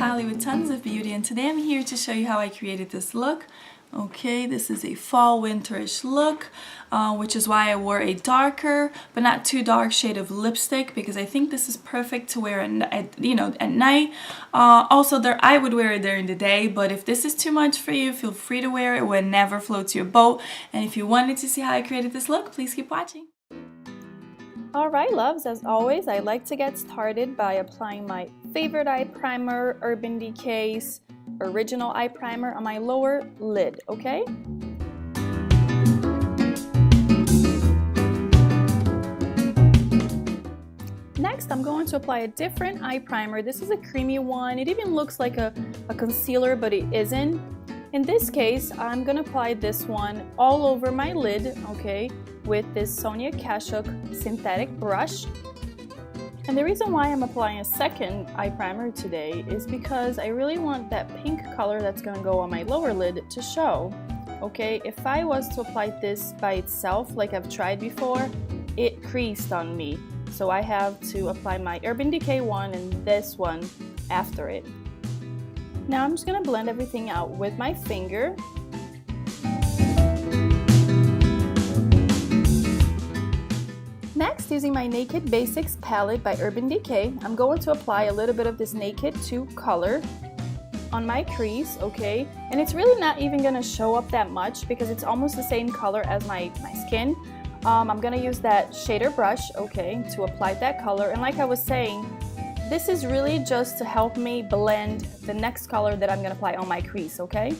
Ali with tons of beauty, and today I'm here to show you how I created this look. Okay, this is a fall winterish look, which is why I wore a darker but not too dark shade of lipstick, because I think this is perfect to wear at night. Also, I would wear it during the day, but if this is too much for you, feel free to wear it whenever floats your boat. And if you wanted to see how I created this look, please keep watching. Alright loves, as always, I like to get started by applying my favorite eye primer, Urban Decay's Original Eye Primer, on my lower lid, okay? Next, I'm going to apply a different eye primer. This is a creamy one. It even looks like a concealer, but it isn't. In this case, I'm going to apply this one all over my lid, okay, with this Sonia Kashuk synthetic brush. And the reason why I'm applying a second eye primer today is because I really want that pink color that's going to go on my lower lid to show. Okay, if I was to apply this by itself like I've tried before, it creased on me. So I have to apply my Urban Decay one and this one after it. Now I'm just going to blend everything out with my finger. Next, using my Naked Basics palette by Urban Decay, I'm going to apply a little bit of this Naked 2 color on my crease, okay? And it's really not even going to show up that much because it's almost the same color as my skin. I'm going to use that shader brush, okay, to apply that color. And like I was saying, this is really just to help me blend the next color that I'm going to apply on my crease, okay?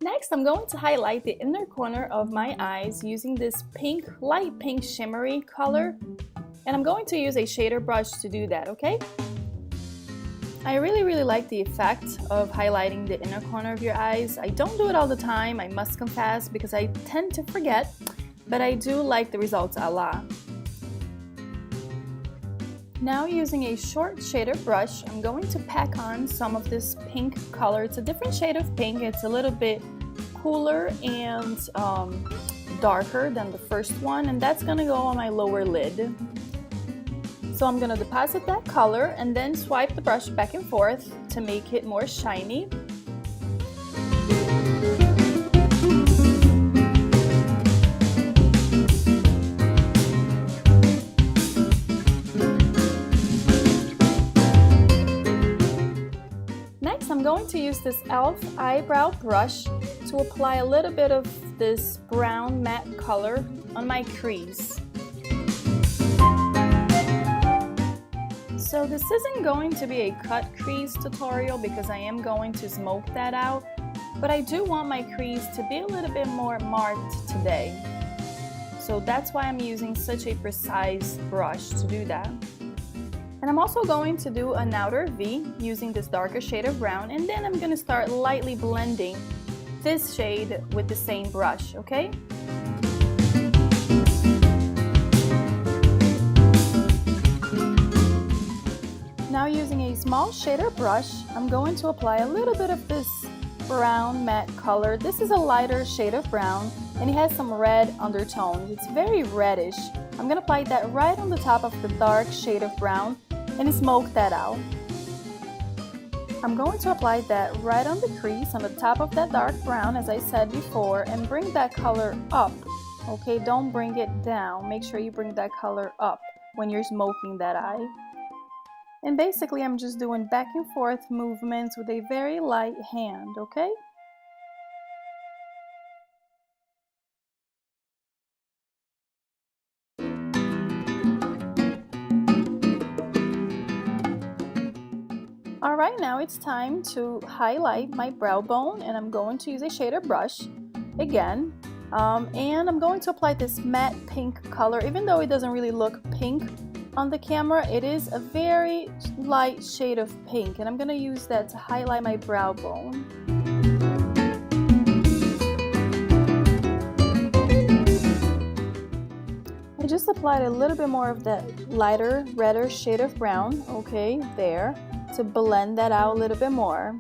Next, I'm going to highlight the inner corner of my eyes using this pink, light pink shimmery color. And I'm going to use a shader brush to do that, okay? I really like the effect of highlighting the inner corner of your eyes. I don't do it all the time, I must confess, because I tend to forget, but I do like the results a lot. Now, using a short shader brush, I'm going to pack on some of this pink color. It's a different shade of pink. It's a little bit cooler and darker than the first one, and that's going to go on my lower lid. So I'm going to deposit that color and then swipe the brush back and forth to make it more shiny. Next, I'm going to use this e.l.f. eyebrow brush to apply a little bit of this brown matte color on my crease. So this isn't going to be a cut crease tutorial because I am going to smoke that out, but I do want my crease to be a little bit more marked today. So that's why I'm using such a precise brush to do that. And I'm also going to do an outer V using this darker shade of brown, and then I'm going to start lightly blending this shade with the same brush, okay? Now, using a small shader brush, I'm going to apply a little bit of this brown matte color. This is a lighter shade of brown and it has some red undertones. It's very reddish. I'm going to apply that right on the top of the dark shade of brown and smoke that out. I'm going to apply that right on the crease on the top of that dark brown, as I said before, and bring that color up. Okay, don't bring it down. Make sure you bring that color up when you're smoking that eye. And basically, I'm just doing back and forth movements with a very light hand, okay? Alright, now it's time to highlight my brow bone, and I'm going to use a shader brush again. And I'm going to apply this matte pink color. Even though it doesn't really look pink on the camera, it is a very light shade of pink, and I'm going to use that to highlight my brow bone. and just applied a little bit more of that lighter, redder shade of brown, okay, there, to blend that out a little bit more.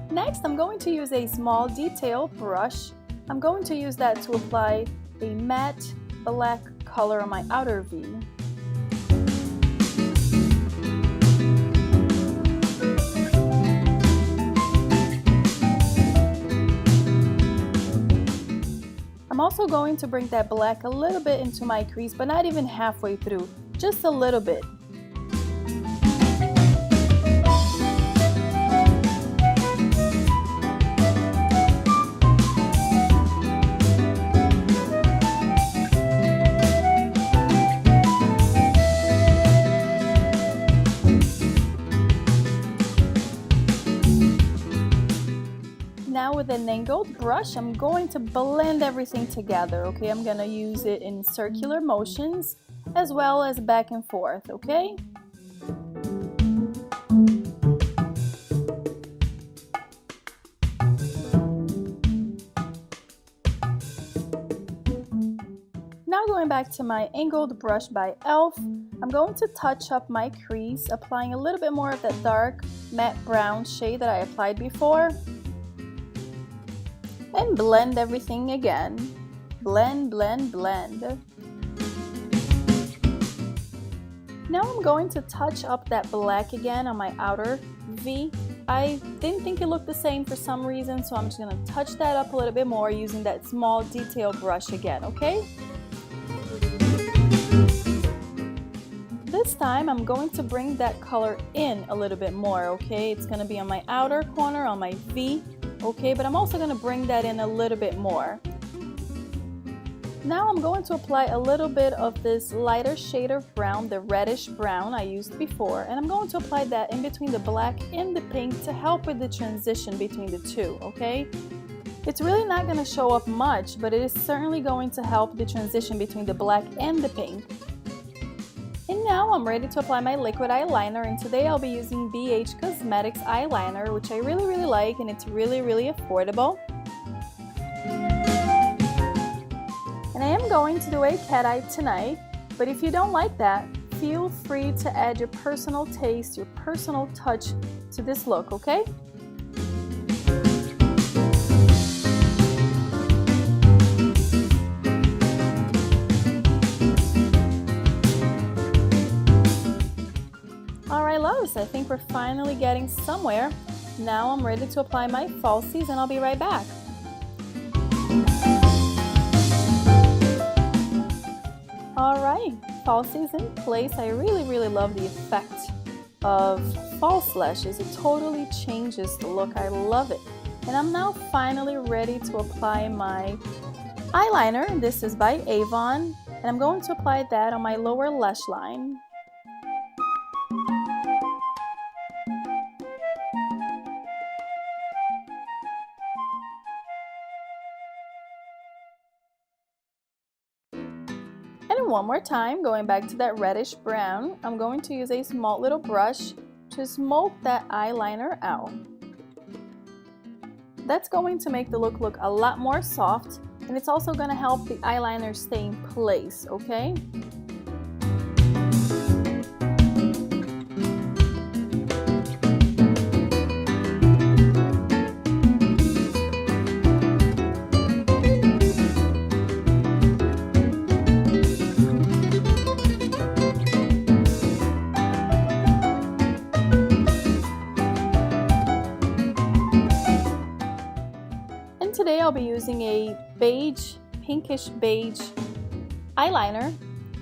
Next, I'm going to use a small detail brush. I'm going to use that to apply a matte black color on my outer V. I'm also going to bring that black a little bit into my crease, but not even halfway through, just a little bit. Now with an angled brush, I'm going to blend everything together, okay? I'm gonna use it in circular motions as well as back and forth, okay? Now going back to my angled brush by e.l.f., I'm going to touch up my crease, applying a little bit more of that dark matte brown shade that I applied before. And blend everything again. Blend, blend, blend. Now I'm going to touch up that black again on my outer V. I didn't think it looked the same for some reason, so I'm just going to touch that up a little bit more using that small detail brush again, okay? This time I'm going to bring that color in a little bit more, okay? It's going to be on my outer corner, on my V. Okay, but I'm also going to bring that in a little bit more. Now I'm going to apply a little bit of this lighter shade of brown, the reddish brown I used before, and I'm going to apply that in between the black and the pink to help with the transition between the two, okay? It's really not going to show up much, but it is certainly going to help the transition between the black and the pink. And now I'm ready to apply my liquid eyeliner, and today I'll be using BH Cosmetics eyeliner, which I really like, and it's really affordable. And I am going to do a cat eye tonight, but if you don't like that, feel free to add your personal taste, your personal touch to this look, okay? Alright loves, I think we're finally getting somewhere. Now I'm ready to apply my falsies and I'll be right back. Alright, falsies in place. I really love the effect of false lashes. It totally changes the look. I love it. And I'm now finally ready to apply my eyeliner. This is by Avon, and I'm going to apply that on my lower lash line. And one more time, going back to that reddish brown, I'm going to use a small little brush to smoke that eyeliner out. That's going to make the look a lot more soft, and it's also going to help the eyeliner stay in place, okay? Today I'll be using a beige, pinkish beige eyeliner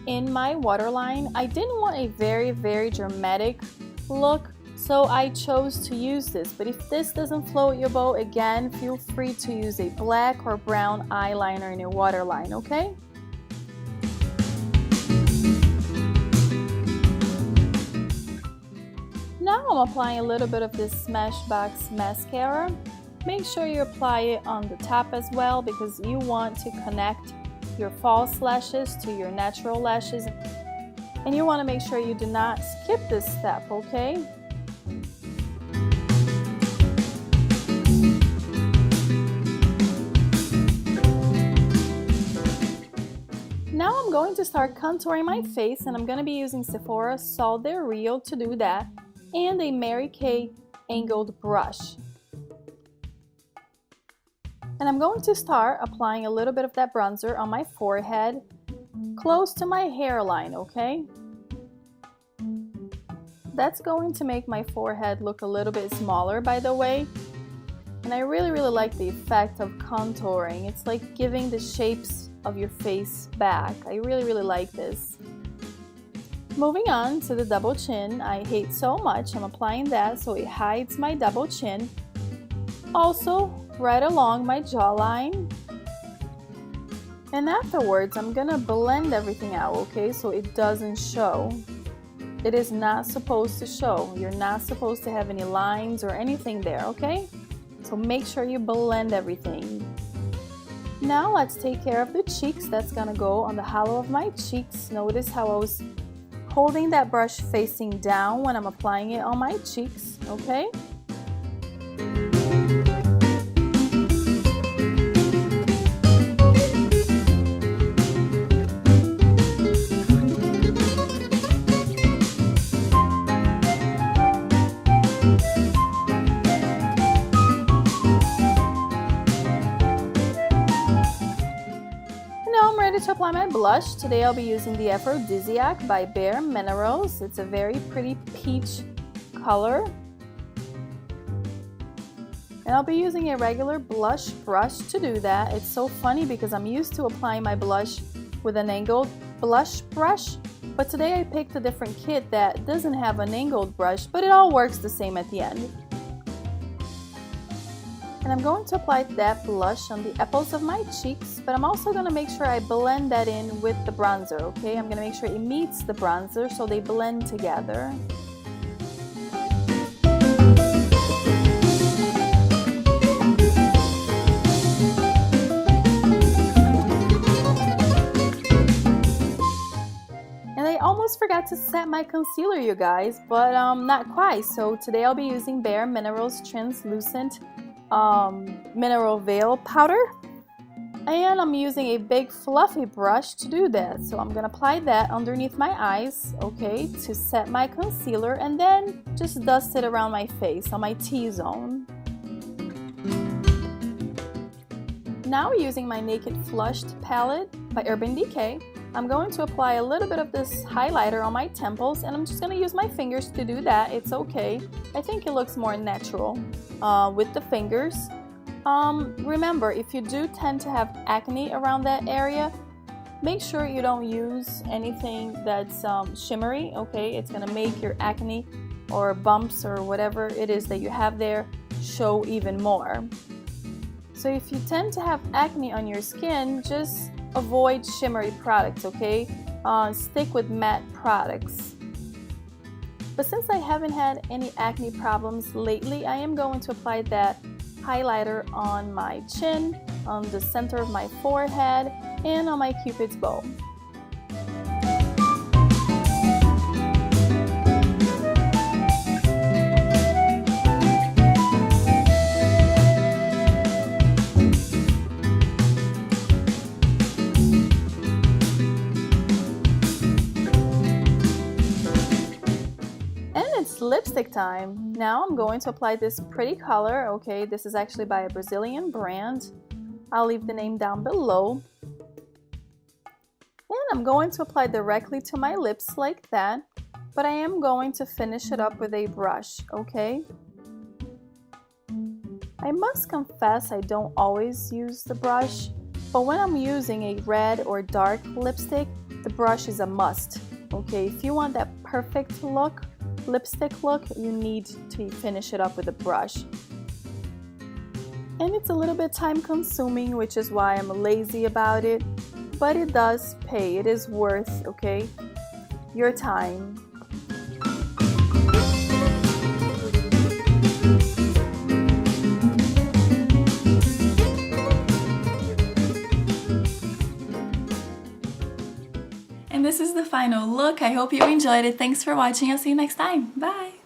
in my waterline. I didn't want a very dramatic look, so I chose to use this. But if this doesn't float your boat, again, feel free to use a black or brown eyeliner in your waterline, okay? Now I'm applying a little bit of this Smashbox mascara. Make sure you apply it on the top as well, because you want to connect your false lashes to your natural lashes, and you want to make sure you do not skip this step, okay? I'm going to start contouring my face, and I'm going to be using Sephora Sol de Rio to do that, and a Mary Kay angled brush. And I'm going to start applying a little bit of that bronzer on my forehead, close to my hairline, okay? That's going to make my forehead look a little bit smaller, by the way. And I really like the effect of contouring. It's like giving the shapes of your face back. I really like this. Moving on to the double chin, I hate so much. I'm applying that so it hides my double chin. Also, right along my jawline. And afterwards, I'm gonna blend everything out, okay, so it doesn't show. It is not supposed to show. You're not supposed to have any lines or anything there, okay? So make sure you blend everything. Now let's take care of the cheeks. That's gonna go on the hollow of my cheeks. Notice how I was holding that brush facing down when I'm applying it on my cheeks, okay? To apply my blush, today I'll be using the Aphrodisiac by Bare Minerals. It's a very pretty peach color. And I'll be using a regular blush brush to do that. It's so funny because I'm used to applying my blush with an angled blush brush, but today I picked a different kit that doesn't have an angled brush, but it all works the same at the end. And I'm going to apply that blush on the apples of my cheeks, but I'm also going to make sure I blend that in with the bronzer, okay? I'm going to make sure it meets the bronzer so they blend together. And I almost forgot to set my concealer, you guys, but not quite. So today I'll be using Bare Minerals Translucent Mineral Veil Powder, and I'm using a big fluffy brush to do that. So I'm gonna apply that underneath my eyes, okay, to set my concealer, and then just dust it around my face on my T-zone. Now, using my Naked Flushed palette by Urban Decay, I'm going to apply a little bit of this highlighter on my temples, and I'm just going to use my fingers to do that. It's okay. I think it looks more natural with the fingers. Remember, if you do tend to have acne around that area, make sure you don't use anything that's shimmery, okay? It's going to make your acne or bumps or whatever it is that you have there show even more. So if you tend to have acne on your skin, just avoid shimmery products, okay? Stick with matte products. But since I haven't had any acne problems lately, I am going to apply that highlighter on my chin, on the center of my forehead, and on my Cupid's bow. Lipstick time. Now I'm going to apply this pretty color, okay? This is actually by a Brazilian brand. I'll leave the name down below. And I'm going to apply directly to my lips like that, but I am going to finish it up with a brush, okay? I must confess I don't always use the brush, but when I'm using a red or dark lipstick, the brush is a must, okay? If you want that perfect look, lipstick look, you need to finish it up with a brush. And it's a little bit time consuming, which is why I'm lazy about it, but it does pay. It is worth, okay, your time. And this is the final look. I hope you enjoyed it. Thanks for watching. I'll see you next time. Bye.